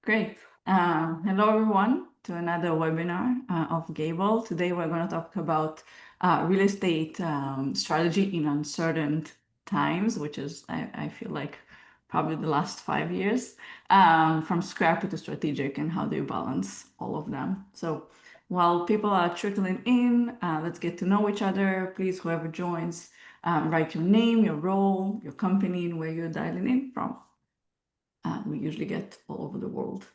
Great. Hello, everyone, to another webinar of Gable. Today, we're going to talk about real estate strategy in uncertain times, which is, I feel like, probably the last 5 years, from scrappy to strategic, and how do you balance all of them. So while people are trickling in, let's get to know each other. Please, whoever joins, write your name, your role, your company, and where you're dialing in from. We usually get all over the world.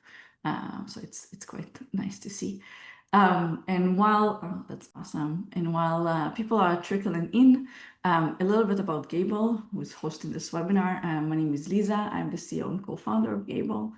So it's quite nice to see. And while, that's awesome. And while people are trickling in, a little bit about Gable, who's hosting this webinar. My name is Lisa. I'm the CEO and co-founder of Gable.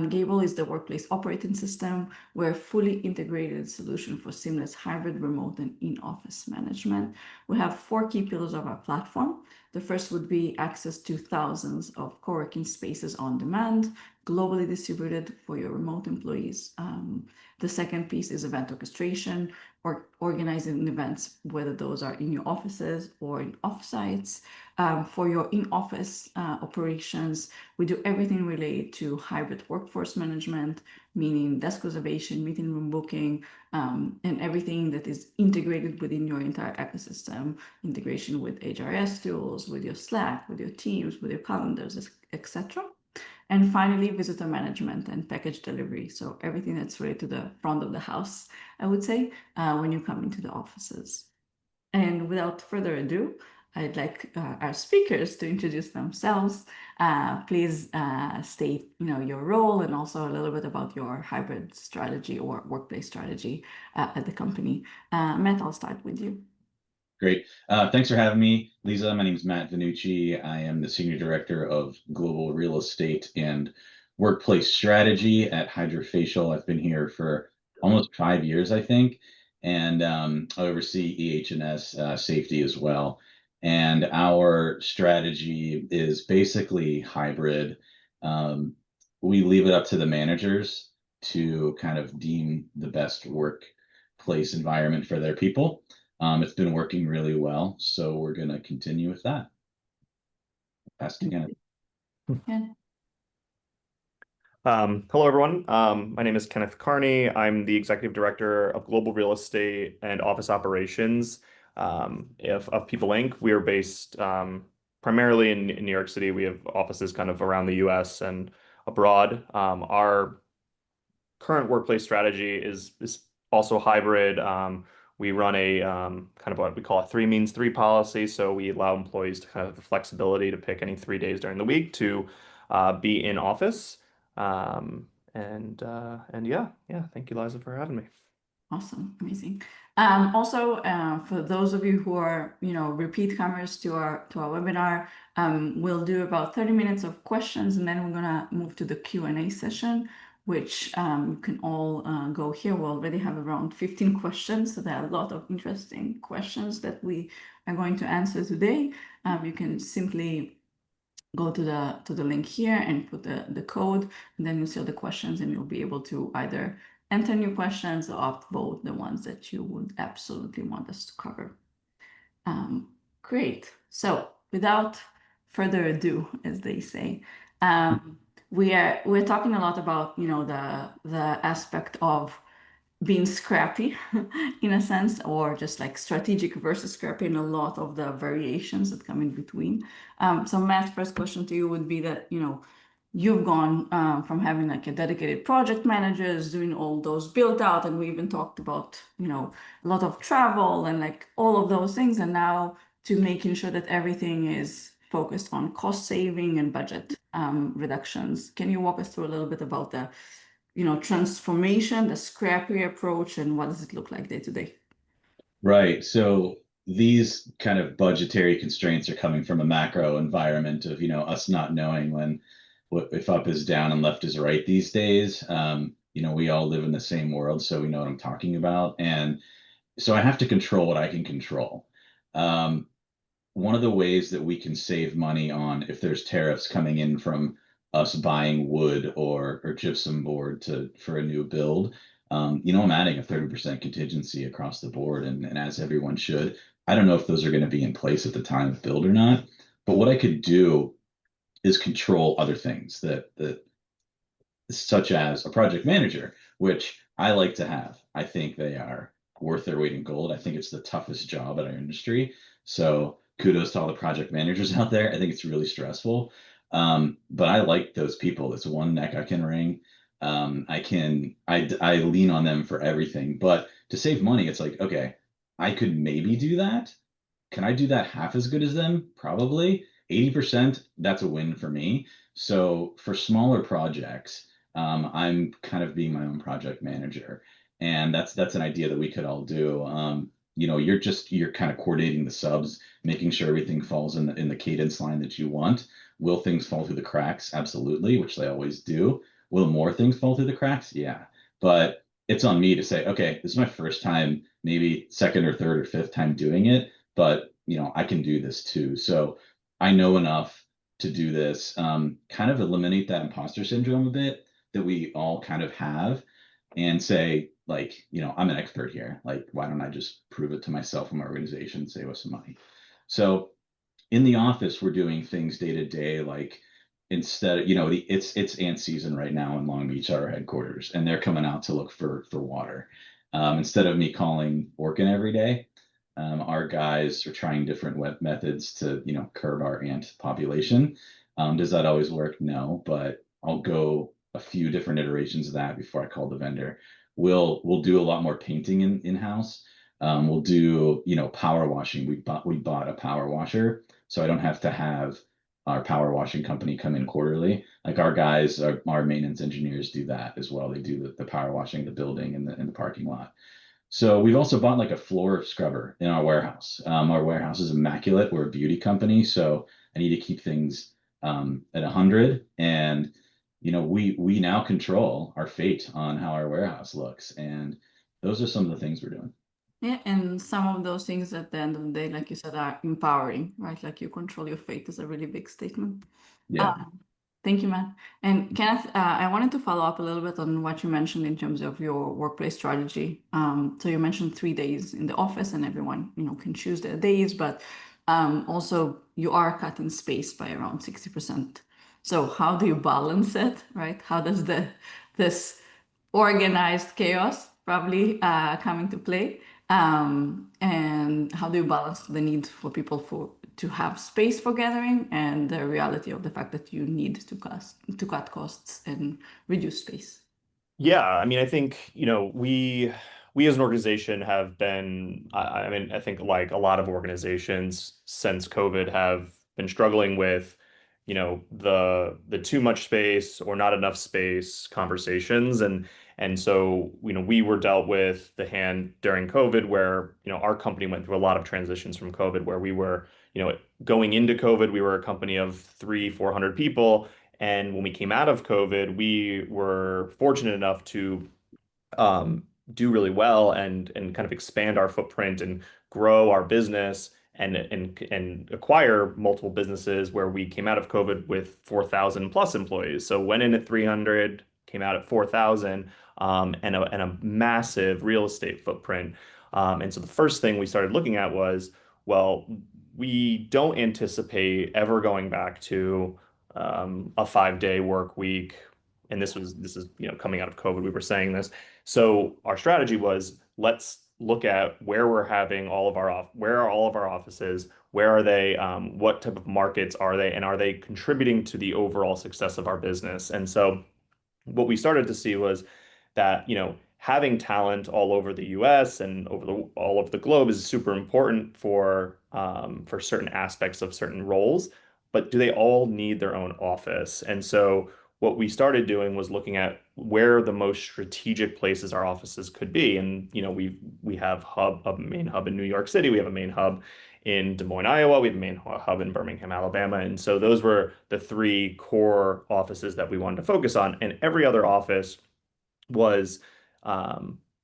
Gable is the workplace operating system. We're a fully integrated solution for seamless hybrid, remote, and in-office management. We have 4 key pillars of our platform. The first would be access to thousands of co-working spaces on demand, globally distributed for your remote employees. The second piece is event orchestration, or organizing events, whether those are in your offices or in offsites. For your in-office operations, we do everything related to hybrid workforce management, meaning desk reservation, meeting room booking, and everything that is integrated within your entire ecosystem, integration with HRS tools, with your Slack, with your Teams, with your calendars, etc. And finally, visitor management and package delivery. So everything that's related to the front of the house, I would say, when you come into the offices. And without further ado, I'd like our speakers to introduce themselves. Please state, your role and also a little bit about your hybrid strategy or workplace strategy at the company. Matt, I'll start with you. Great. Thanks for having me, Lisa. My name is Matt Vanucci. I am the Senior Director of Global Real Estate and Workplace Strategy at Hydrofacial. I've been here for almost 5 years, I think, and I oversee EH&S safety as well. And our strategy is basically hybrid. We leave it up to the managers to kind of deem the best workplace environment for their people. It's been working really well, so we're going to continue with that. Pass it again. Ken. Hello, everyone. My name is Kenneth Carney. I'm the Executive Director of Global Real Estate and Office Operations of People Inc. We are based primarily in New York City. We have offices kind of around the US and abroad. Our current workplace strategy is also hybrid. We run a kind of what we call a 3 means 3 policy. So we allow employees to kind of have the flexibility to pick any 3 days during the week to be in office. And yeah, thank you, Liza, for having me. Awesome, amazing. Also, for those of you who are, repeat comers to our webinar, we'll do about 30 minutes of questions, and then we're gonna move to the Q&A session, which you can all go here. We already have around 15 questions, so there are a lot of interesting questions that we are going to answer today. You can simply go to the link here and put the code, and then you'll see all the questions, and you'll be able to either enter new questions or upvote the ones that you would absolutely want us to cover. Great. So without further ado, as they say, we're talking a lot about the aspect of being scrappy in a sense, or just like strategic versus scrappy, and a lot of the variations that come in between. So Matt, first question to you would be that you've gone from having like a dedicated project managers doing all those build out, and we even talked about a lot of travel and like all of those things, and now to making sure that everything is focused on cost saving and budget reductions. Can you walk us through a little bit about the transformation, the scrappier approach, and what does it look like day to day? Right. So these kind of budgetary constraints are coming from a macro environment of us not knowing if up is down and left is right these days. We all live in the same world, so we know what I'm talking about. And so I have to control what I can control. One of the ways that we can save money on if there's tariffs coming in from us buying wood or gypsum board for a new build, I'm adding a 30% contingency across the board, and as everyone should. I don't know if those are going to be in place at the time of build or not, but what I could do is control other things that such as a project manager, which I like to have. I think they are worth their weight in gold. I think it's the toughest job in our industry. So kudos to all the project managers out there. I think it's really stressful. But I like those people. It's one neck I can wring. I lean on them for everything. But to save money, it's like, okay, I could maybe do that. Can I do that half as good as them? Probably. 80%, that's a win for me. So for smaller projects, I'm kind of being my own project manager. And that's an idea that we could all do. You're kind of coordinating the subs, making sure everything falls in the cadence line that you want. Will things fall through the cracks? Absolutely, which they always do. Will more things fall through the cracks? Yeah. But it's on me to say, okay, this is my first time, maybe second or third or fifth time doing it, but I can do this too. So I know enough to do this, kind of eliminate that imposter syndrome a bit that we all kind of have and say, like, I'm an expert here. Like, why don't I just prove it to myself and my organization, save us some money? So in the office, we're doing things day to day, like instead of, it's ant season right now in Long Beach, our headquarters, and they're coming out to look for water. Instead of me calling Orkin every day, our guys are trying different web methods to, curb our ant population. Does that always work? No, but I'll go a few different iterations of that before I call the vendor. We'll do a lot more painting in-house. We'll do, power washing. We bought a power washer, so I don't have to have our power washing company come in quarterly. Like our guys, our maintenance engineers do that as well. They do the power washing, the building and the parking lot. So we've also bought like a floor scrubber in our warehouse. Our warehouse is immaculate. We're a beauty company, so I need to keep things at 100. And we now control our fate on how our warehouse looks. And those are some of the things we're doing. Yeah, and some of those things at the end of the day, like you said, are empowering, right? Like you control your fate is a really big statement. Yeah. Thank you, Matt. And Kenneth, I wanted to follow up a little bit on what you mentioned in terms of your workplace strategy. So you mentioned 3 days in the office, and everyone, can choose their days, but also you are cutting space by around 60%. So how do you balance it, right? How does this organized chaos probably come into play? And how do you balance the need for people to have space for gathering and the reality of the fact that you need to cut costs and reduce space? Yeah, I mean, I think, we as an organization have been, I mean, I think like a lot of organizations since COVID have been struggling with, the too much space or not enough space conversations. And so, we were dealt with the hand during COVID where, our company went through a lot of transitions from COVID where we were, going into COVID, we were a company of 300-400 people. And when we came out of COVID, we were fortunate enough to do really well and kind of expand our footprint and grow our business and acquire multiple businesses where we came out of COVID with 4,000 plus employees. So went in at 300, came out at 4,000, and a massive real estate footprint. And so the first thing we started looking at was, well, we don't anticipate ever going back to a 5-day work week. And this is, coming out of COVID, we were saying this. So our strategy was let's look at where we're having where are all of our offices, where are they, what type of markets are they, and are they contributing to the overall success of our business? And so what we started to see was that, having talent all over the US and all over the globe is super important for certain aspects of certain roles, but do they all need their own office? And so what we started doing was looking at where the most strategic places our offices could be. And, we have a main hub in New York City, we have a main hub in Des Moines, Iowa, we have a main hub in Birmingham, Alabama. And so those were the 3 core offices that we wanted to focus on. And every other office was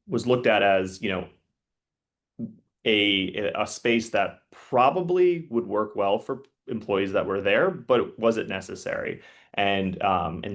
was looked at as, a space that probably would work well for employees that were there, but was it necessary? And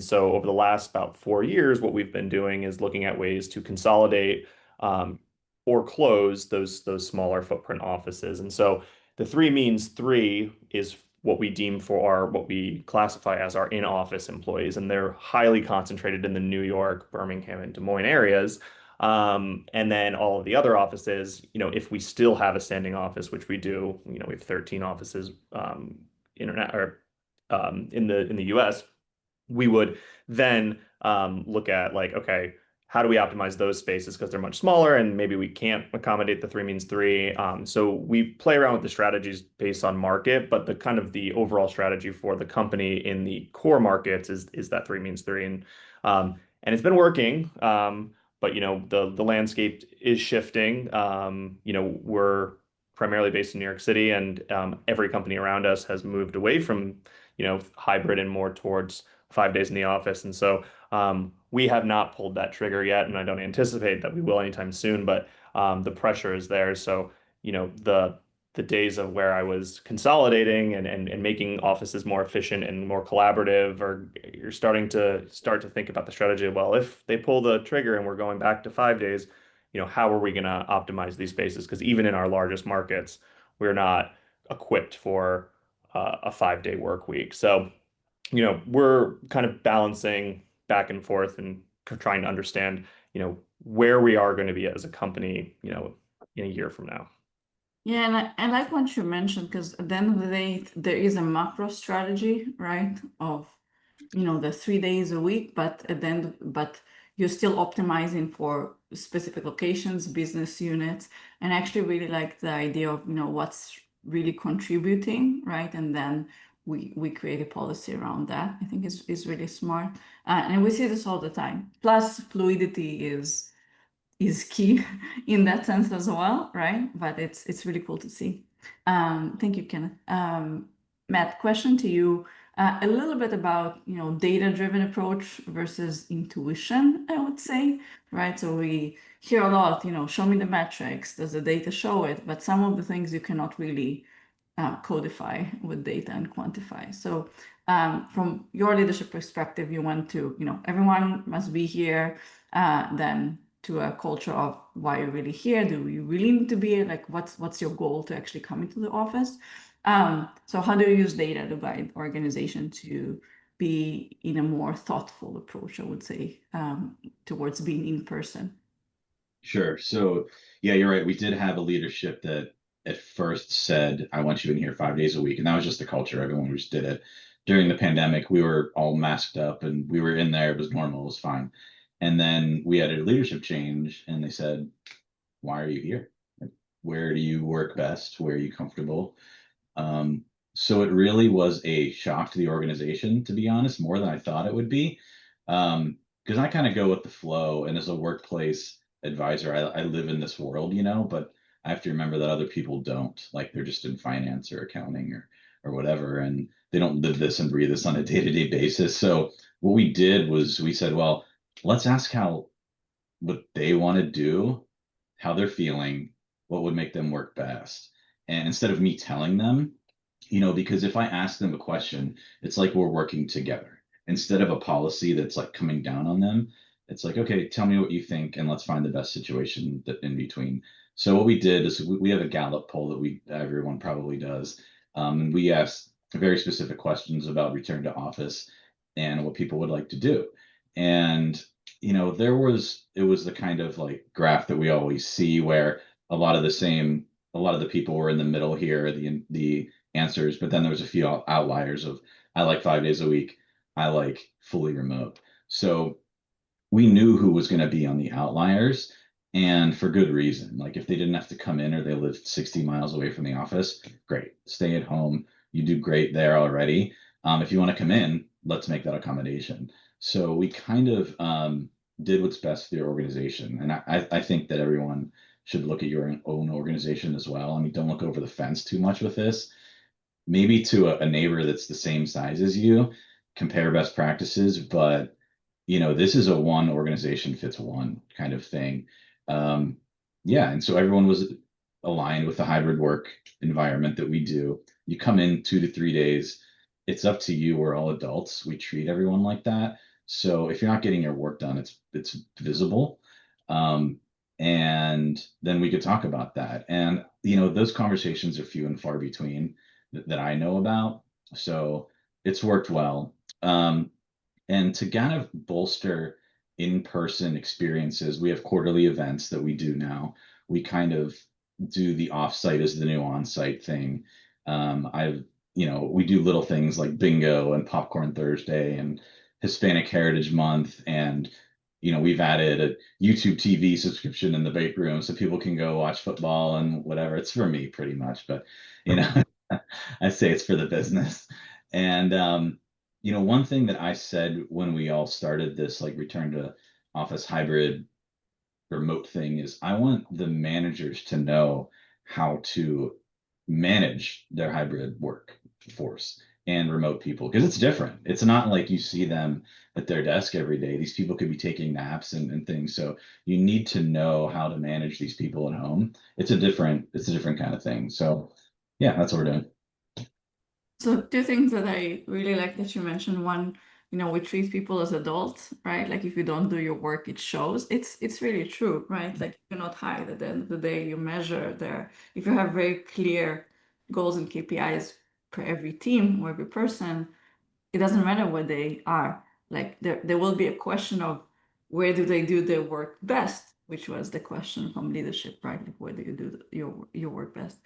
so over the last about 4 years, what we've been doing is looking at ways to consolidate or close those smaller footprint offices. And so the 3 means 3 is what we deem for what we classify as our in-office employees, and they're highly concentrated in the New York, Birmingham, and Des Moines areas. And then all of the other offices, if we still have a standing office, which we do, we have 13 offices internet or in the US, we would then look at like, okay, how do we optimize those spaces because they're much smaller and maybe we can't accommodate the three means three. So we play around with the strategies based on market, but the kind of the overall strategy for the company in the core markets is that three means three, and it's been working. But the landscape is shifting. We're primarily based in New York City, and every company around us has moved away from hybrid and more towards 5 days in the office. And so we have not pulled that trigger yet, and I don't anticipate that we will anytime soon, but the pressure is there. So, the days of where I was consolidating and making offices more efficient and more collaborative, or you're starting to think about the strategy. Well, if they pull the trigger and we're going back to 5 days, how are we going to optimize these spaces? Because even in our largest markets, we're not equipped for a 5 day work week. So, we're kind of balancing back and forth and trying to understand, where we are going to be as a company, in a year from now. Yeah, and I like what you mentioned, because at the end of the day, there is a macro strategy, right? Of, the 3 days a week, but you're still optimizing for specific locations, business units, and I actually really like the idea of, what's really contributing, right? And then we create a policy around that. I think is really smart. And we see this all the time. Plus, fluidity is key in that sense as well, right? But it's really cool to see. Thank you, Kenneth. Matt, question to you. A little bit about data-driven approach versus intuition, I would say, right? So we hear a lot, show me the metrics, does the data show it? But some of the things you cannot really codify with data and quantify. So from your leadership perspective, you want to, everyone must be here, then to a culture of why you're really here. Do you really need to be here? Like, what's your goal to actually come into the office? So how do you use data to guide organization to be in a more thoughtful approach, I would say, towards being in person? Sure. So yeah, you're right. We did have a leadership that at first said, I want you in here 5 days a week. And that was just the culture. Everyone just did it. During the pandemic, we were all masked up and we were in there. It was normal. It was fine. And then we had a leadership change and they said, why are you here? Like, where do you work best? Where are you comfortable? So it really was a shock to the organization, to be honest, more than I thought it would be. Because I kind of go with the flow. And as a workplace advisor, I live in this world, but I have to remember that other people don't. Like they're just in finance or accounting or whatever, and they don't live this and breathe this on a day-to-day basis. So what we did was we said, well, let's ask what they want to do, how they're feeling, what would make them work best. And instead of me telling them, because if I ask them a question, it's like we're working together. Instead of a policy that's like coming down on them, it's like, okay, tell me what you think and let's find the best situation in between. So what we did is we have a Gallup poll that everyone probably does. And we asked very specific questions about return to office and what people would like to do. And it was the kind of like graph that we always see where a lot of the people were in the middle here, the answers, but then there was a few outliers of I like 5 days a week, I like fully remote. So we knew who was going to be on the outliers, and for good reason. Like if they didn't have to come in or they lived 60 miles away from the office, great, stay at home. You do great there already. If you want to come in, let's make that accommodation. So we kind of did what's best for the organization, and I think that everyone should look at your own organization as well. I mean, don't look over the fence too much with this. Maybe to a neighbor that's the same size as you, compare best practices, but this is a one organization fits one kind of thing. Yeah, and so everyone was aligned with the hybrid work environment that we do. You come in 2 to 3 days, it's up to you. We're all adults. We treat everyone like that. So if you're not getting your work done, it's visible. And then we could talk about that. And those conversations are few and far between that I know about. So it's worked well. And to kind of bolster in-person experiences, we have quarterly events that we do now. We kind of do the off-site as the new on-site thing. I've, we do little things like bingo and popcorn Thursday and Hispanic Heritage Month. And, we've added a YouTube TV subscription in the break room so people can go watch football and whatever. It's for me pretty much, but, I say it's for the business. And, one thing that I said when we all started this like return to office hybrid remote thing is I want the managers to know how to manage their hybrid workforce and remote people because it's different. It's not like you see them at their desk every day. These people could be taking naps and things. So you need to know how to manage these people at home. It's a different kind of thing. So yeah, that's what we're doing. So two things that I really like that you mentioned. One, we treat people as adults, right? Like if you don't do your work, it shows. It's really true, right? Like you cannot hide. At the end of the day, you measure there. If you have very clear goals and KPIs per every team or every person, it doesn't matter what they are. Like there will be a question of where do they do their work best, which was the question from leadership, right? Like where do you do your work best?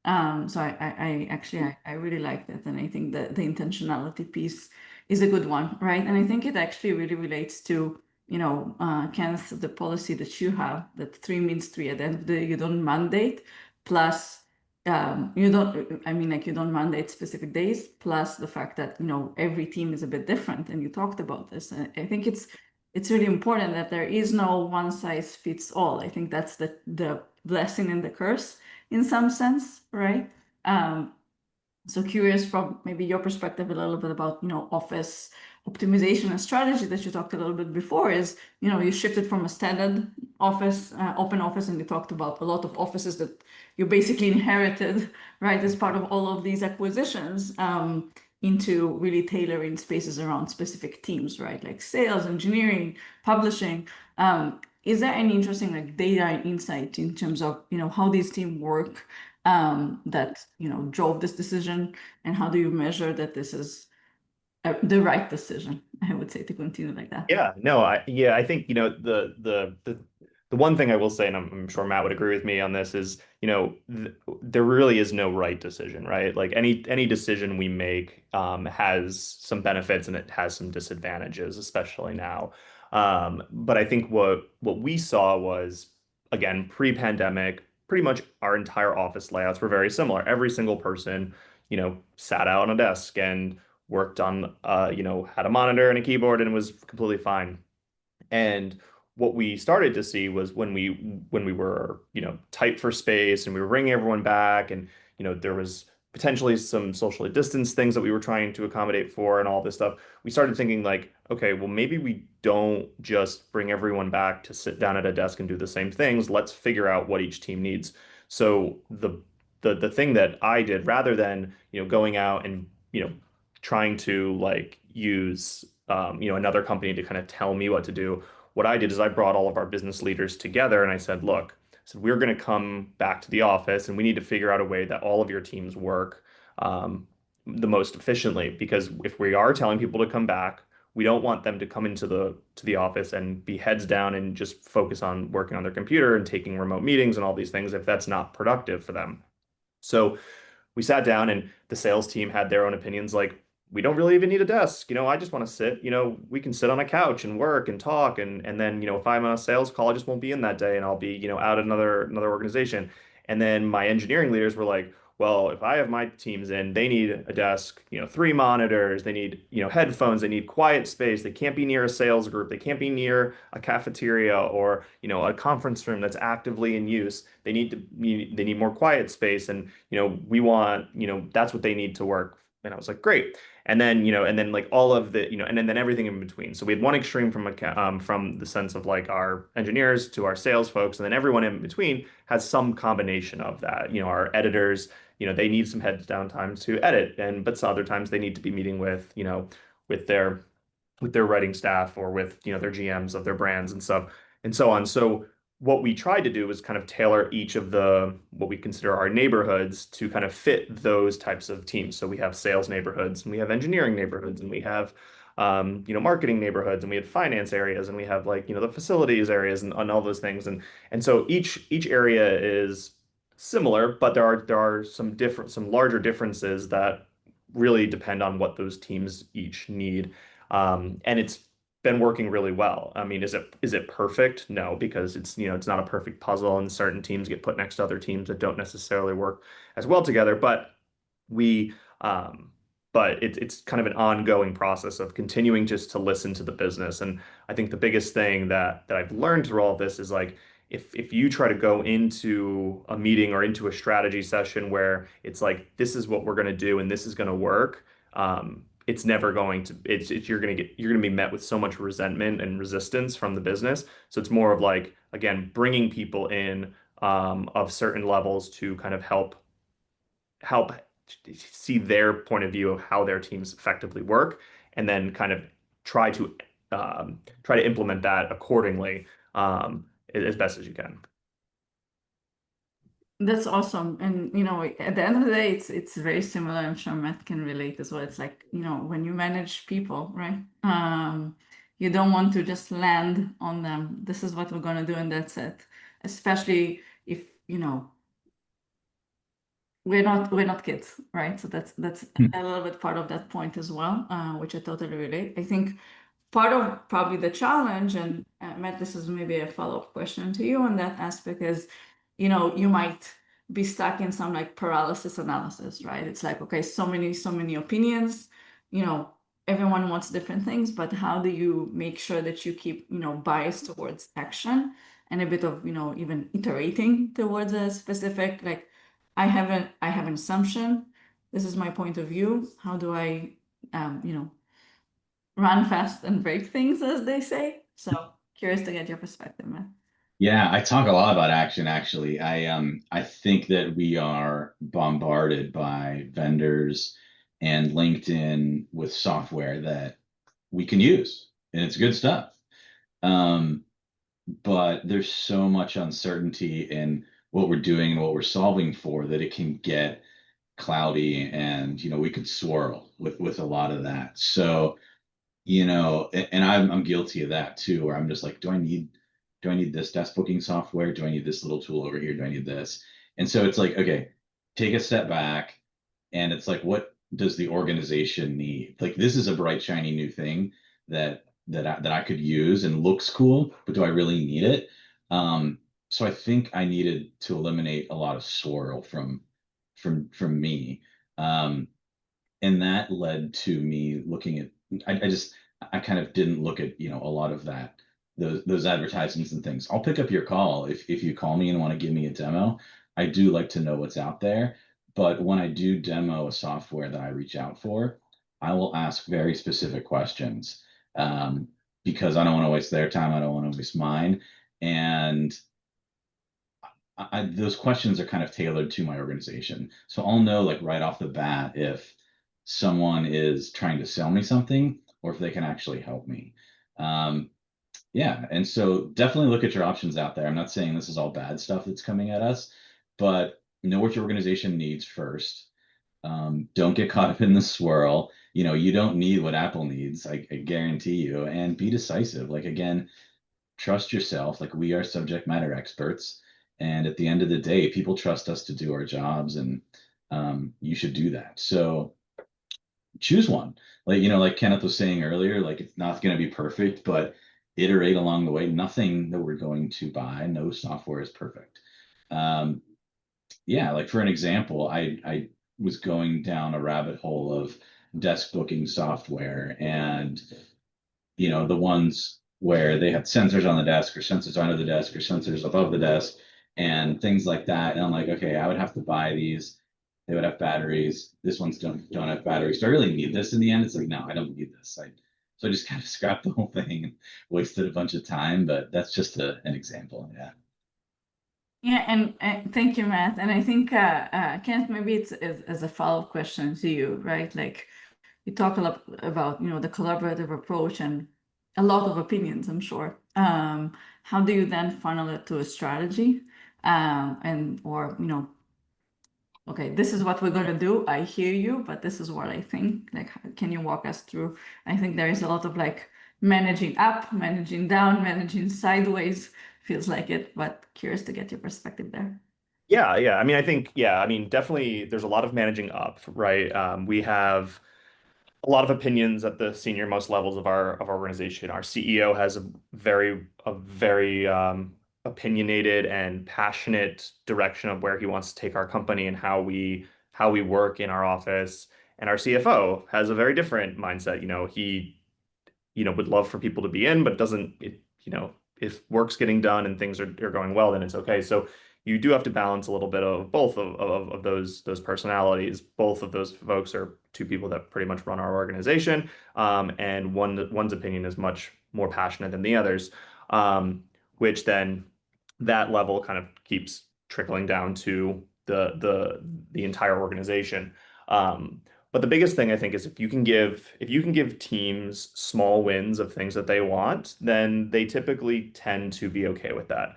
So I actually I really like that, and I think that the intentionality piece is a good one, right? And I think it actually really relates to Kenneth, the policy that you have, that three means three. At the end of the day, you don't mandate, plus you don't, I mean, like you don't mandate specific days, plus the fact that, every team is a bit different, and you talked about this. And I think it's really important that there is no one size fits all. I think that's the blessing and the curse in some sense, right? So curious from maybe your perspective a little bit about, office optimization and strategy that you talked a little bit before is, you shifted from a standard office, open office, and you talked about a lot of offices that you basically inherited, right, as part of all of these acquisitions, into really tailoring spaces around specific teams, right, like sales, engineering, publishing. Is there any interesting like data and insight in terms of, how these teams work? That drove this decision, and how do you measure that this is the right decision? I would say to continue like that. Yeah, no, I think, the one thing I will say, and I'm sure Matt would agree with me on this, is, th there really is no right decision, right? Like any decision we make has some benefits and it has some disadvantages, especially now. But I think what we saw was, again, pre-pandemic, pretty much our entire office layouts were very similar. Every single person, sat out on a desk and worked on, had a monitor and a keyboard and was completely fine. And what we started to see was when we were, tight for space and we were bringing everyone back, and there was potentially some socially distanced things that we were trying to accommodate for and all this stuff. We started thinking like, okay, well maybe we don't just bring everyone back to sit down at a desk and do the same things. Let's figure out what each team needs. So the thing that I did, rather than going out and trying to like use another company to kind of tell me what to do, what I did is I brought all of our business leaders together and I said, look, we're going to come back to the office and we need to figure out a way that all of your teams work the most efficiently. Because if we are telling people to come back, we don't want them to come into the office and be heads down and just focus on working on their computer and taking remote meetings and all these things if that's not productive for them. So we sat down and the sales team had their own opinions, like, we don't really even need a desk. I just want to sit, we can sit on a couch and work and talk. And then, if I'm on a sales call, I just won't be in that day and I'll be, out at another organization. And then my engineering leaders were like, well, if I have my teams in, they need a desk, three monitors, they need, headphones, they need quiet space. They can't be near a sales group. They can't be near a cafeteria or, a conference room that's actively in use. They need more quiet space. And, we want, that's what they need to work. And I was like, great. And then, and then like all of the, and then everything in between. So we had one extreme from the sense of like our engineers to our sales folks, and then everyone in between has some combination of that. Our editors, they need some heads down time to edit, but some other times they need to be meeting with, with their writing staff or with, their GMs of their brands and stuff and so on. So what we tried to do was kind of tailor each of the what we consider our neighborhoods to kind of fit those types of teams. So we have sales neighborhoods, and we have engineering neighborhoods, and we have marketing neighborhoods, and we have finance areas, and we have like the facilities areas, and all those things. And so each area is similar, but there are some larger differences that really depend on what those teams each need. And it's been working really well. I mean, is it perfect? No, because it's not a perfect puzzle, and certain teams get put next to other teams that don't necessarily work as well together. We, um, but it's kind of an ongoing process of continuing just to listen to the business. And I think the biggest thing that I've learned through all of this is like if you try to go into a meeting or into a strategy session where it's like this is what we're going to do and this is going to work, it's never going to you're going to be met with so much resentment and resistance from the business. So it's more of like, again, bringing people in of certain levels to kind of help see their point of view of how their teams effectively work, and then kind of try to try to implement that accordingly, as best as you can. That's awesome. And at the end of the day, it's very similar. I'm sure Matt can relate as well. It's like, when you manage people, right? You don't want to just land on them. This is what we're gonna do and that's it. Especially if, we're not kids, right? So that's a little bit part of that point as well, which I totally relate. I think part of probably the challenge, and Matt, this is maybe a follow-up question to you on that aspect, is you might be stuck in some like paralysis analysis, right? It's like, okay, so many opinions, everyone wants different things, but how do you make sure that you keep bias towards action and a bit of even iterating towards a specific, like, I have an assumption, this is my point of view, how do I run fast and break things, as they say? So curious to get your perspective, man. Yeah, I talk a lot about action actually. I think that we are bombarded by vendors and LinkedIn with software that we can use, and it's good stuff. Um, but there's so much uncertainty in what we're doing and what we're solving for that it can get cloudy, and we could swirl with a lot of that. So and I'm guilty of that too, where I'm just like, do I need this desk booking software? Do I need this little tool over here? Do I need this? And so it's like, okay, take a step back, and it's like, what does the organization need? Like, this is a bright, shiny new thing that I could use and looks cool, but do I really need it? So I think I needed to eliminate a lot of swirl from me. And that led to me looking at I kind of didn't look at a lot of those advertisements and things. I'll pick up your call if you call me and want to give me a demo. I do like to know what's out there, but when I do demo a software that I reach out for, I will ask very specific questions, because I don't want to waste their time, I don't want to waste mine. And those questions are kind of tailored to my organization. So I'll know like right off the bat if someone is trying to sell me something or if they can actually help me. Yeah. And so definitely look at your options out there. I'm not saying this is all bad stuff that's coming at us, but know what your organization needs first. Don't get caught up in the swirl. You don't need what Apple needs, I guarantee you, and be decisive. Like, again, trust yourself. Like, we are subject matter experts. And at the end of the day, people trust us to do our jobs, and you should do that. So choose one. Like Kenneth was saying earlier, like, it's not going to be perfect, but iterate along the way. Nothing that we're going to buy, no software is perfect. Yeah, like for an example, I was going down a rabbit hole of desk booking software, and the ones where they had sensors on the desk or sensors under the desk or sensors above the desk and things like that. And I'm like, okay, I would have to buy these. They would have batteries. This one's don't have batteries. Do I really need this in the end? It's like, no, I don't need this. So I just kind of scrapped the whole thing and wasted a bunch of time, but that's just an example. Yeah. Yeah, and thank you, Matt. And I think, Kenneth, maybe it's as a follow-up question to you, right? Like, you talk a lot about, the collaborative approach, and a lot of opinions, I'm sure. How do you then funnel it to a strategy? Or, okay, this is what we're going to do. I hear you, but this is what I think. Like, can you walk us through? I think there is a lot of like managing up, managing down, managing sideways, feels like it, but curious to get your perspective there. Yeah, yeah. I mean, I think, yeah, I mean, definitely there's a lot of managing up, right? We have a lot of opinions at the senior most levels of our organization. Our CEO has a very opinionated and passionate direction of where he wants to take our company and how we work in our office. And our CFO has a very different mindset. He would love for people to be in, but doesn't it, if work's getting done and things are going well, then it's okay. So you do have to balance a little bit of both of those personalities. Both of those folks are two people that pretty much run our organization, and one's opinion is much more passionate than the others, which then that level kind of keeps trickling down to the entire organization. But the biggest thing I think is if you can give teams small wins of things that they want, then they typically tend to be okay with that.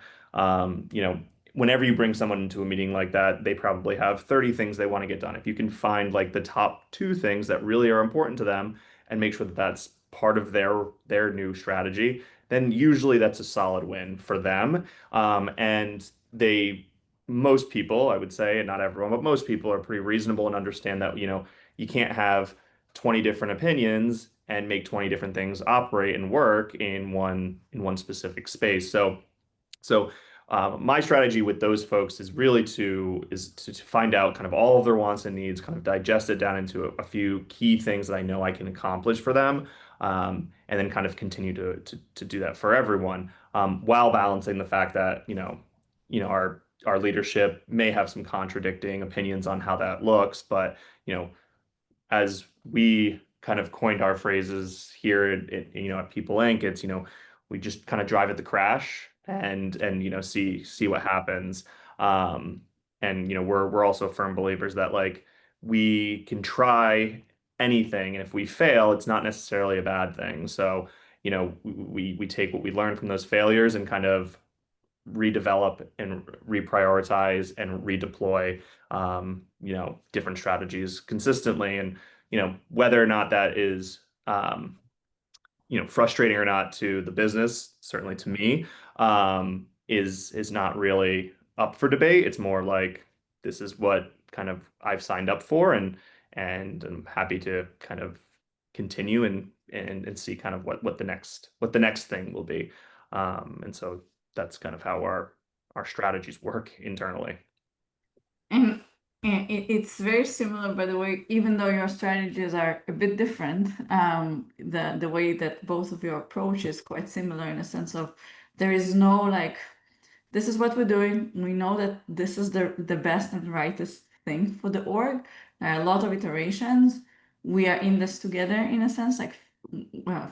Whenever you bring someone into a meeting like that, they probably have 30 things they want to get done. If you can find like the top two things that really are important to them and make sure that that's part of their new strategy, then usually that's a solid win for them. And most people, I would say, and not everyone, but most people are pretty reasonable and understand that, you can't have 20 different opinions and make 20 different things operate and work in one specific space. So my strategy with those folks is really to find out kind of all of their wants and needs, kind of digest it down into a few key things that I know I can accomplish for them, and then kind of continue to do that for everyone, while balancing the fact that our leadership may have some contradicting opinions on how that looks, but you know as we kind of coined our phrases here at People Inc., it's we just kind of drive at the crash and see what happens. Um, and we're also firm believers that like we can try anything, and if we fail, it's not necessarily a bad thing. So we take what we learn from those failures and kind of redevelop and reprioritize and redeploy different strategies consistently. And whether or not that is frustrating or not to the business, certainly to me, is not really up for debate. It's more like this is what kind of I've signed up for, and I'm happy to kind of continue and see kind of what the next thing will be. And so that's kind of how our strategies work internally. And, it's very similar, by the way, even though your strategies are a bit different, the way that both of you approach is quite similar in a sense of there is no like, this is what we're doing. We know that this is the best and rightest thing for the org. There are a lot of iterations. We are in this together in a sense, like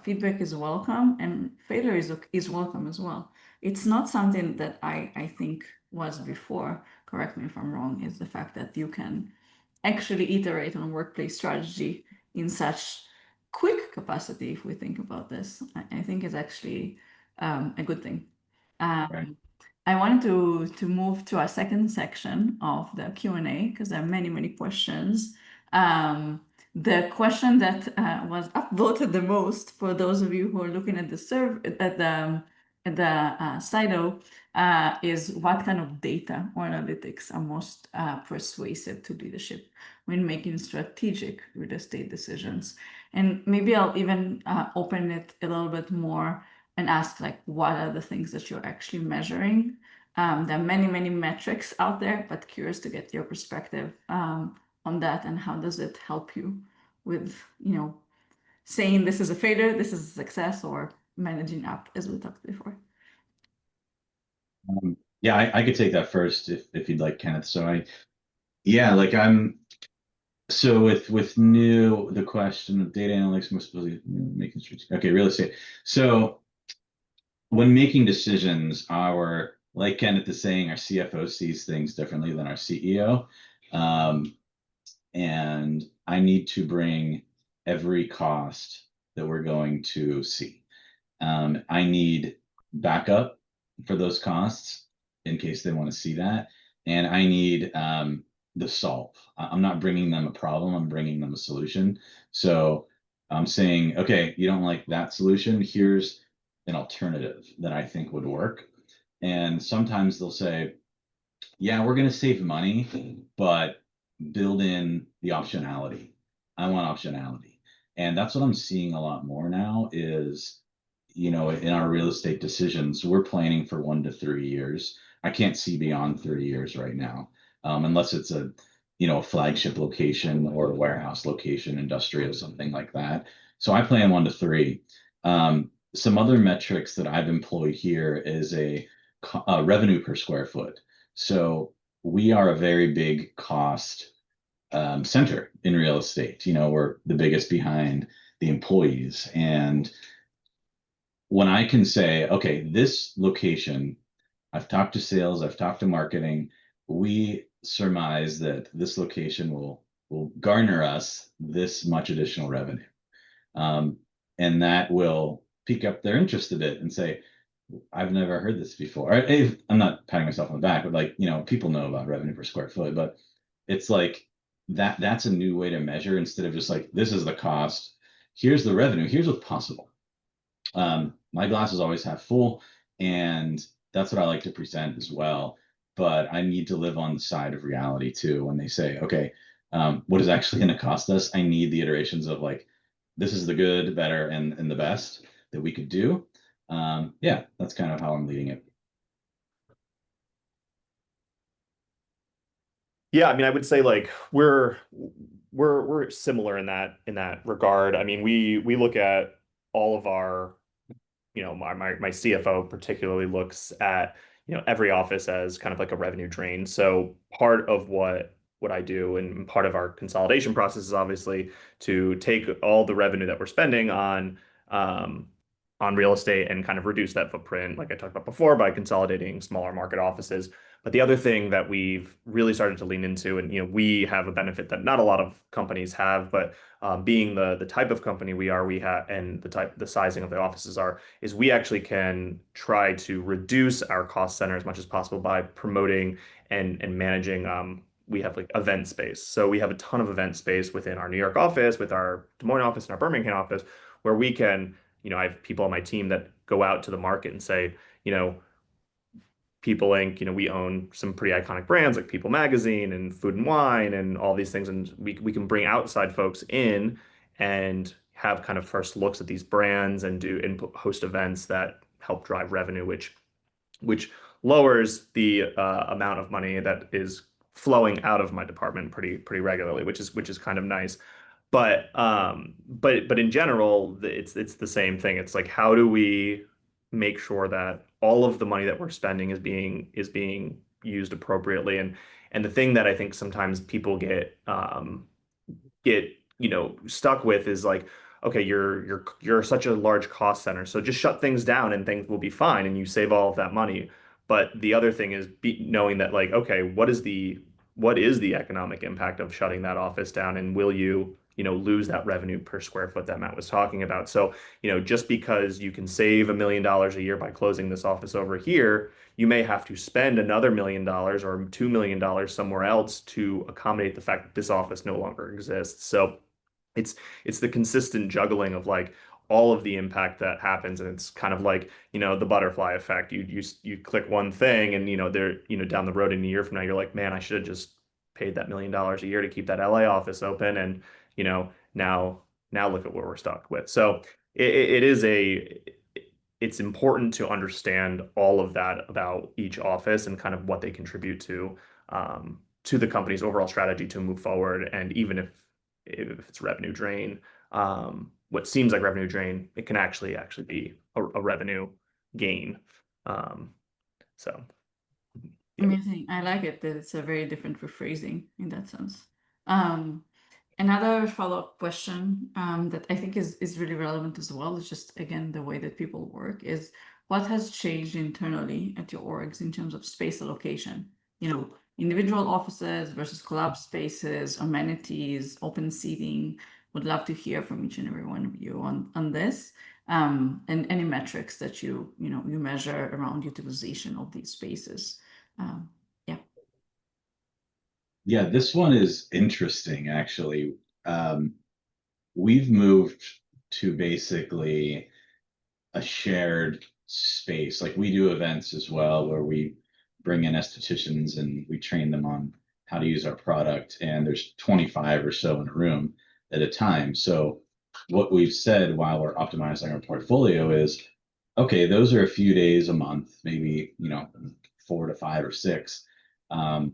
feedback is welcome and failure is welcome as well. It's not something that I think was before, correct me if I'm wrong, is the fact that you can actually iterate on workplace strategy in such quick capacity. If we think about this, I think it's actually a good thing. Right. I wanted to move to our second section of the Q&A because there are many questions. The question that was upvoted the most for those of you who are looking at the Slido is what kind of data or analytics are most persuasive to leadership when making strategic real estate decisions. And maybe I'll even open it a little bit more and ask like, what are the things that you're actually measuring? There are many metrics out there, but curious to get your perspective on that and how does it help you with, saying this is a failure, this is a success, or managing up as we talked before. Yeah, I could take that first if you'd like, Kenneth. So with the question of data analytics, most supposedly making strategic. Okay, real estate. So when making decisions, like Kenneth is saying, our CFO sees things differently than our CEO. And I need to bring every cost that we're going to see. I need backup for those costs in case they want to see that. And I need the solve. I'm not bringing them a problem, I'm bringing them a solution. So I'm saying, okay, you don't like that solution, here's an alternative that I think would work. And sometimes they'll say, yeah, we're going to save money, but build in the optionality. I want optionality. And that's what I'm seeing a lot more now is, in our real estate decisions, we're planning for 1 to 3 years. I can't see beyond 3 years right now, unless it's a flagship location or a warehouse location, industrial, something like that. So I plan 1 to 3. Some other metrics that I've employed here is a revenue per square foot. So we are a very big cost center in real estate. We're the biggest behind the employees. And when I can say, okay, this location, I've talked to sales, I've talked to marketing, we surmise that this location will garner us this much additional revenue. And that will pique up their interest a bit and say, I've never heard this before. I'm not patting myself on the back, but people know about revenue per square foot, but it's like that's a new way to measure instead of just like, this is the cost, here's the revenue, here's what's possible. My glass is always half full, and that's what I like to present as well. But I need to live on the side of reality too. When they say, okay, what is actually going to cost us? I need the iterations of like, this is the good, better, and the best that we could do. Yeah, that's kind of how I'm leading it. Yeah, I mean, I would say like we're similar in that regard. I mean, we look at all of our, my CFO particularly looks at, every office as kind of like a revenue drain. So part of what I do and part of our consolidation process is obviously to take all the revenue that we're spending on real estate and kind of reduce that footprint, like I talked about before, by consolidating smaller market offices. But the other thing that we've really started to lean into, and we have a benefit that not a lot of companies have, but being the type of company we are, we have, and the sizing of the offices are, is we actually can try to reduce our cost center as much as possible by promoting and managing. We have like event space, so we have a ton of event space within our New York office, with our Des Moines office, and our Birmingham office, where we can. I have people on my team that go out to the market and say, People Inc., we own some pretty iconic brands like People Magazine and Food and Wine and all these things. And we can bring outside folks in and have kind of first looks at these brands and host events that help drive revenue, which lowers the amount of money that is flowing out of my department pretty regularly, which is kind of nice. But in general, it's the same thing. It's like, how do we make sure that all of the money that we're spending is being used appropriately? And the thing that I think sometimes people get stuck with is like, okay, you're such a large cost center, so just shut things down and things will be fine, and you save all of that money. But the other thing is knowing that, like, okay, what is the economic impact of shutting that office down, and will you lose that revenue per square foot that Matt was talking about? So, just because you can save $1 million a year by closing this office over here, you may have to spend another $1 million or $2 million somewhere else to accommodate the fact that this office no longer exists. So it's the consistent juggling of like all of the impact that happens, and it's kind of like the butterfly effect. You click one thing, and there down the road in a year from now, you're like, man, I should have just paid that $1 million a year to keep that LA office open, and now look at where we're stuck with. So it's important to understand all of that about each office and kind of what they contribute to the company's overall strategy to move forward. And even if it's revenue drain, what seems like revenue drain, it can actually be a revenue gain. So yeah. Amazing. I like it that it's a very different rephrasing in that sense. Another follow-up question that I think is really relevant as well is just, again, the way that people work is what has changed internally at your orgs in terms of space allocation? Individual offices versus collab spaces, amenities, open seating. would love to hear from each and every one of you on this, and any metrics that you measure around utilization of these spaces. Yeah. Yeah, this one is interesting, actually. We've moved to basically a shared space. Like we do events as well, where we bring in estheticians and we train them on how to use our product. And there's 25 or so in a room at a time. So what we've said while we're optimizing our portfolio is, okay, those are a few days a month, maybe, 4 to 5 or 6. Um,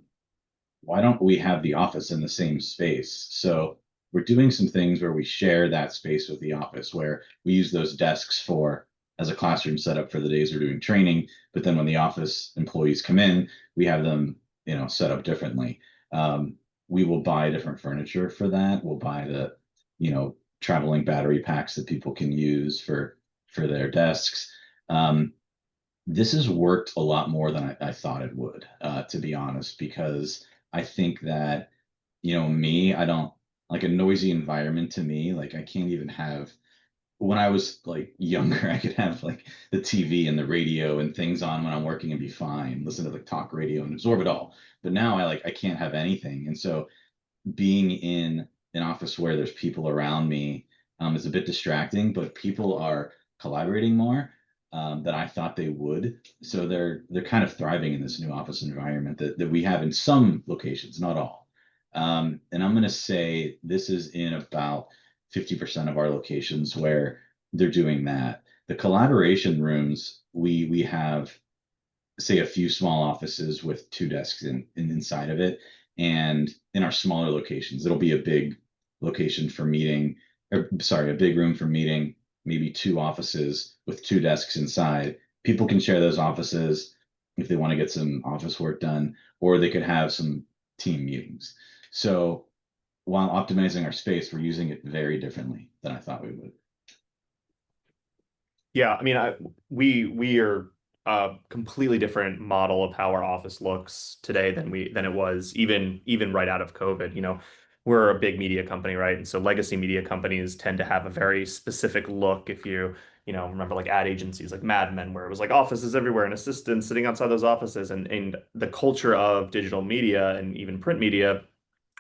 why don't we have the office in the same space? So we're doing some things where we share that space with the office, where we use those desks for as a classroom setup for the days we're doing training. But then when the office employees come in, we have them, set up differently. We will buy different furniture for that. We'll buy the, traveling battery packs that people can use for their desks. This has worked a lot more than I thought it would, to be honest, because I think that, I don't like a noisy environment to me. Like I can't even have, when I was like younger, I could have like the TV and the radio and things on when I'm working and be fine, listen to like talk radio and absorb it all. But now I can't have anything. And so being in an office where there's people around me is a bit distracting, but people are collaborating more than I thought they would. So they're kind of thriving in this new office environment that we have in some locations, not all. And I'm going to say this is in about 50% of our locations where they're doing that. The collaboration rooms, we have, say, a few small offices with 2 desks inside of it. And in our smaller locations, it'll be a big location for meeting, or sorry, a big room for meeting, maybe 2 offices with 2 desks inside. People can share those offices if they want to get some office work done, or they could have some team meetings. So while optimizing our space, we're using it very differently than I thought we would. Yeah, I mean, we are a completely different model of how our office looks today than it was even right out of COVID. We're a big media company, right? And so legacy media companies tend to have a very specific look. If you remember like ad agencies like Mad Men, where it was like offices everywhere and assistants sitting outside those offices, and the culture of digital media and even print media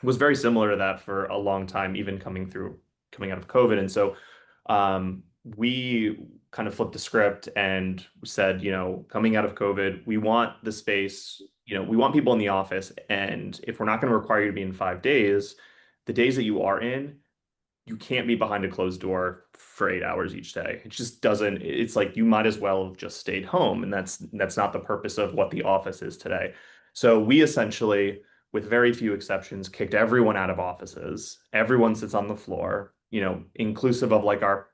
was very similar to that for a long time, even coming out of COVID. And so we kind of flipped the script and said, coming out of COVID, we want the space, we want people in the office. And if we're not going to require you to be in 5 days, the days that you are in, you can't be behind a closed door for 8 hours each day. It just doesn't, it's like you might as well have just stayed home. And that's not the purpose of what the office is today. So we essentially, with very few exceptions, kicked everyone out of offices. Everyone sits on the floor, inclusive of like our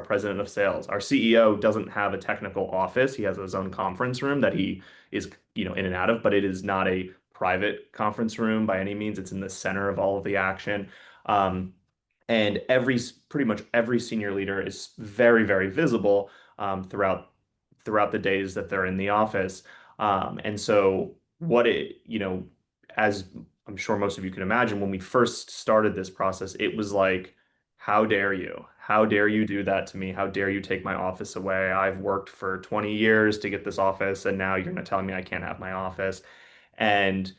president of sales. Our CEO doesn't have a technical office. He has his own conference room that he is, in and out of, but it is not a private conference room by any means. It's in the center of all of the action. And pretty much every senior leader is very, very visible throughout the days that they're in the office. And so as I'm sure most of you can imagine, when we first started this process, it was like, how dare you? How dare you do that to me? How dare you take my office away? I've worked for 20 years to get this office, and now you're not telling me I can't have my office. And,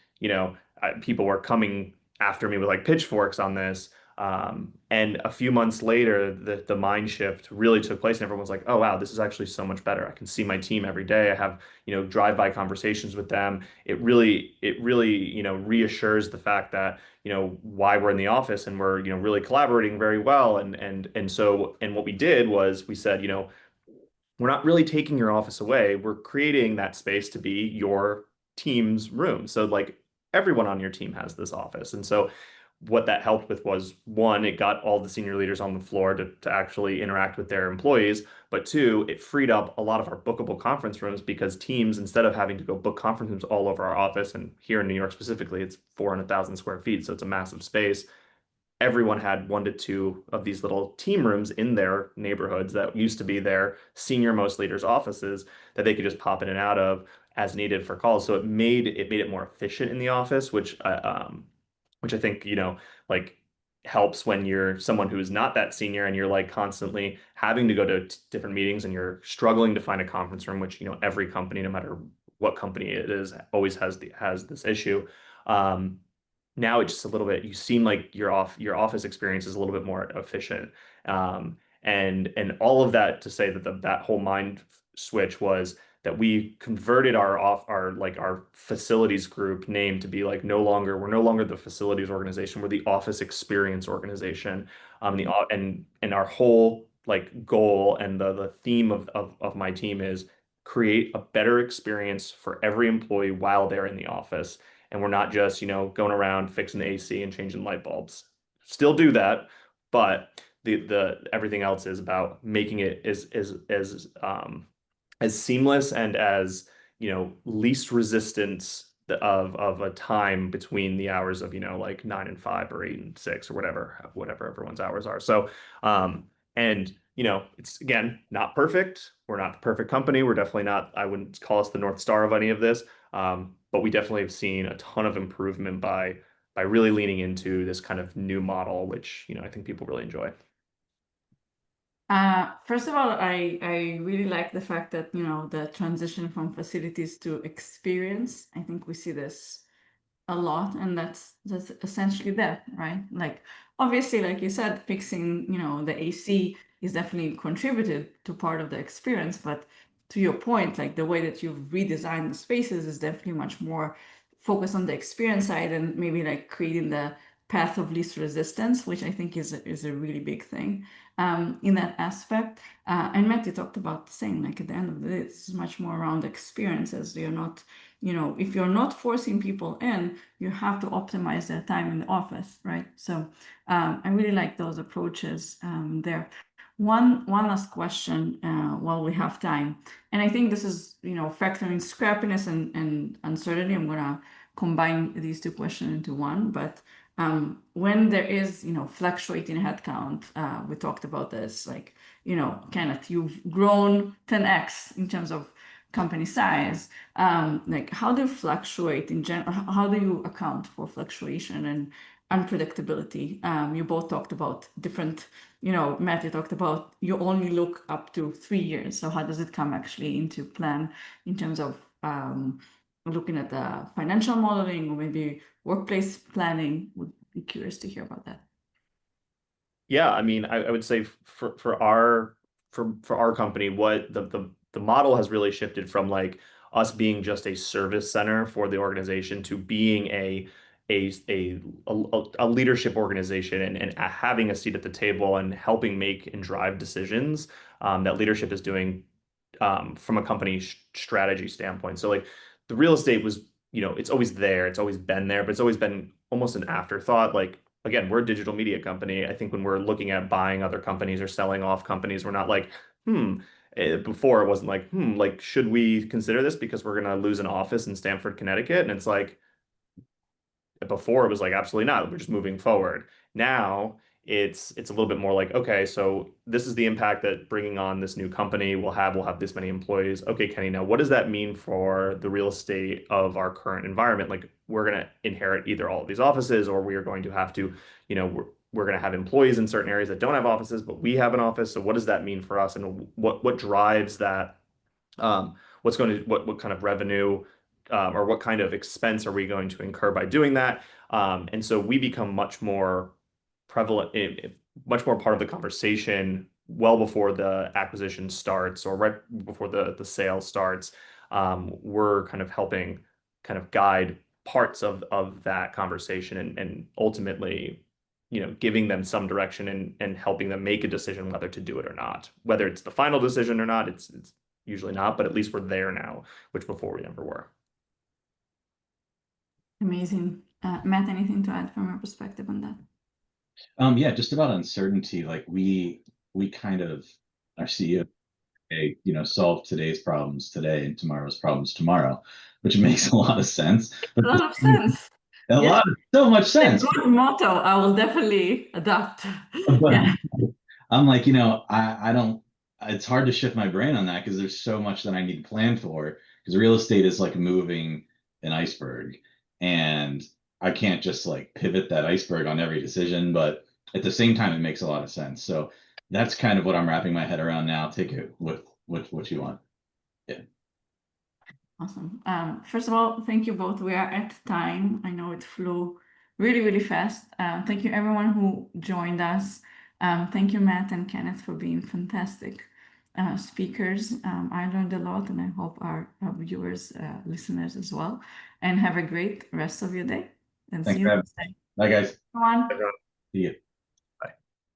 people were coming after me with like pitchforks on this. And a few months later, the mind shift really took place, and everyone was like, "Oh wow, this is actually so much better. I can see my team every day. I have, drive-by conversations with them. It really, reassures the fact that, why we're in the office and we're, really collaborating very well. And what we did was we said, we're not really taking your office away. We're creating that space to be your team's room. So like everyone on your team has this office. And so what that helped with was, one, it got all the senior leaders on the floor to actually interact with their employees. But two, it freed up a lot of our bookable conference rooms, because teams, instead of having to go book conference rooms all over our office, and here in New York specifically, it's 400,000 square feet. So it's a massive space. Everyone had 1 to 2 of these little team rooms in their neighborhoods that used to be their senior most leaders' offices that they could just pop in and out of as needed for calls. So it made it more efficient in the office, which I think, like helps when you're someone who is not that senior and you're like constantly having to go to different meetings and you're struggling to find a conference room, which, every company, no matter what company it is, always has this issue. Now it's just a little bit, you seem like your office experience is a little bit more efficient. And all of that to say that that whole mind switch was that we converted our facilities group name to be like we're no longer the facilities organization, we're the office experience organization. And our whole like goal and the theme of my team is create a better experience for every employee while they're in the office. And we're not just, going around fixing the AC and changing light bulbs. Still do that, but the everything else is about making it as seamless and as, least resistance of a time between the hours of, like 9 and 5 or 8 and 6 or whatever everyone's hours are. So and it's again not perfect. We're not the perfect company. We're definitely not, I wouldn't call us the North Star of any of this. But we definitely have seen a ton of improvement by really leaning into this kind of new model, which, I think people really enjoy. First of all, I really like the fact that, the transition from facilities to experience. I think we see this a lot, and that's essentially that, right? Like, obviously, like you said, fixing, the AC is definitely contributed to part of the experience, but to your point, like the way that you've redesigned the spaces is definitely much more focused on the experience side and maybe like creating the path of least resistance, which I think is a really big thing in that aspect. And Matt, you talked about saying like at the end of the day, this is much more around experiences. You're not, if you're not forcing people in, you have to optimize their time in the office, right? So I really like those approaches there. One last question while we have time, and I think this is factoring scrappiness and uncertainty. I'm gonna combine these two questions into one, but when there is fluctuating headcount, we talked about this, like Kenneth, you've grown 10x in terms of company size. Like how do you fluctuate in general? How do you account for fluctuation and unpredictability? You both talked about different, Matt, you talked about you only look up to 3 years. So how does it come actually into plan in terms of looking at the financial modeling or maybe workplace planning? Would be curious to hear about that. Yeah, I mean, I would say for our company, what the model has really shifted from like us being just a service center for the organization to being a a leadership organization and having a seat at the table and helping make and drive decisions that leadership is doing from a company strategy standpoint. So like the real estate was, it's always there, it's always been there, but it's always been almost an afterthought. Like again, we're a digital media company. I think when we're looking at buying other companies or selling off companies, we're not like, before it wasn't like, like should we consider this because we're gonna lose an office in Stamford, Connecticut? And it's like before it was like absolutely not. We're just moving forward. Now it's a little bit more like, okay, so this is the impact that bringing on this new company will have. We'll have this many employees. Okay, Kenny, now what does that mean for the real estate of our current environment? Like we're gonna inherit either all of these offices, or we are going to have to, we're going to have employees in certain areas that don't have offices, but we have an office. So what does that mean for us, and what drives that? What kind of revenue or what kind of expense are we going to incur by doing that? And so we become much more prevalent, much more part of the conversation well before the acquisition starts or right before the sale starts. We're kind of helping kind of guide parts of that conversation and ultimately, giving them some direction and helping them make a decision whether to do it or not. Whether it's the final decision or not, it's usually not, but at least we're there now, which before we never were. Amazing. Matt, anything to add from your perspective on that? Yeah, just about uncertainty. Like we kind of our CEO, solve today's problems today and tomorrow's problems tomorrow, which makes a lot of sense. A lot of sense. A Yeah. lot, so much A sense. good motto. I will definitely adopt. But Yeah. I'm like, I don't. It's hard to shift my brain on that because there's so much that I need to plan for. Because real estate is like moving an iceberg, and I can't just like pivot that iceberg on every decision. But at the same time, it makes a lot of sense. So that's kind of what I'm wrapping my head around now. Take it with what you want. Yeah. Awesome. First of all, thank you both. We are at time. I know it flew really, really fast. Thank you everyone who joined us. Thank you, Matt and Kenneth, for being fantastic speakers. I learned a lot, and I hope our viewers, listeners as well. And have a great rest of your day. And Thanks see you for having next time. me. Bye, guys. Everyone. Everyone. See you.